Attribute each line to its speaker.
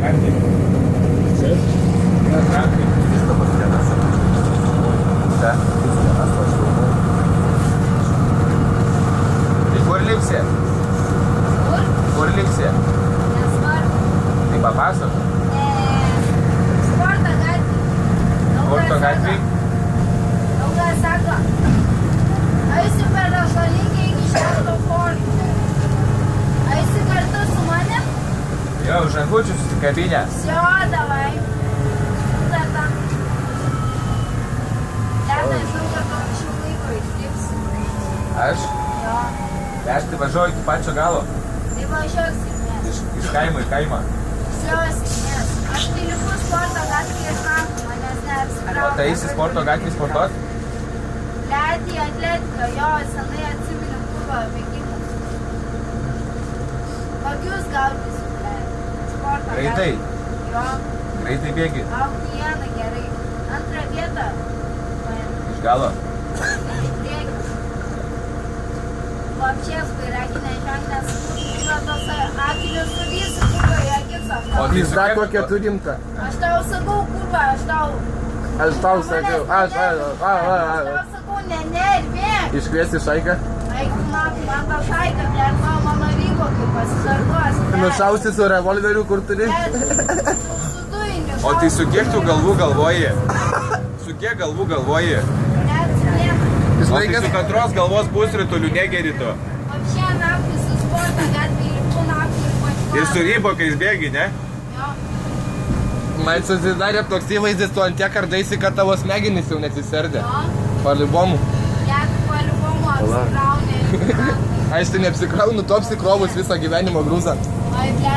Speaker 1: Arti.
Speaker 2: Čia?
Speaker 1: Arti.
Speaker 3: Dabar dienas. Čia? Dienas važiuoju. Tai kur lipsi? Kur lipsi? Tai papasakok. Sporto gatvėj?
Speaker 4: Daugas sako, eisi per Ąžuolinkę iki šešto forto. Eisi kartu su manim?
Speaker 3: Jo, už rankučių susikabinę.
Speaker 4: Sio, davai. Sutarta. Ten nežinau, kad anksčiau laiko išlipsi.
Speaker 3: Aš?
Speaker 4: Jo.
Speaker 3: Tai aš tai važiuoju iki pačio galo.
Speaker 4: Tai važiuok sėkmės.
Speaker 3: Iš kaimo į kaimą.
Speaker 4: Sio, sėkmės. Aš tai lipu sporto gatvėje iš naktį, manęs neapsikrauna.
Speaker 3: O tai eisi sporto gatvėj sportuot?
Speaker 4: Letį atletika, jo, senai atsiminiau klubo bėgimus. Kokius gaudysiu, sporto
Speaker 3: Greitai?
Speaker 4: gatvėje. Jo.
Speaker 3: Greitai bėgi.
Speaker 4: Aukujena gerai. Antrą vietą.
Speaker 3: Iš galo.
Speaker 4: Priekį. Вообще спирaki nežinok, nes yra tos akinius suvysiu, kurva į akis
Speaker 3: O
Speaker 4: aptau.
Speaker 3: tai
Speaker 2: Pizda kokia tu rimta.
Speaker 4: Aš tau sakau, kurva, aš tau
Speaker 2: sakiau, aš
Speaker 4: tau sakau, nervėk.
Speaker 2: Iškviesti šaiką.
Speaker 4: Eik, man tau šaika, net mano vyko, kaip pasidarbuos.
Speaker 2: Nušausi su revolveriu, kur turi.
Speaker 4: Su dujiniu.
Speaker 3: O tai su kiek tu galvų galvoji? Su kiek galvų galvoji?
Speaker 4: Net viena.
Speaker 2: Jis
Speaker 3: O tai
Speaker 2: laikas.
Speaker 3: su katros galvos pusrituliu negeri tu.
Speaker 4: Вообще naktį su sporto gatvėje lipu naktį ir pačiu.
Speaker 3: Ir su rybokais bėgi, ne?
Speaker 4: Jo.
Speaker 2: Man susidarė toks įvaizdis, tu ant tiek kardaisi, kad tavo smegenys jau nesiserdė.
Speaker 4: Jo.
Speaker 2: Palibomų.
Speaker 4: Jeigu paliubomu apsikrauni.
Speaker 2: Aš tai neapsikraunu, tu apsikrovus visą gyvenimo grūzą.
Speaker 4: Oi, ble.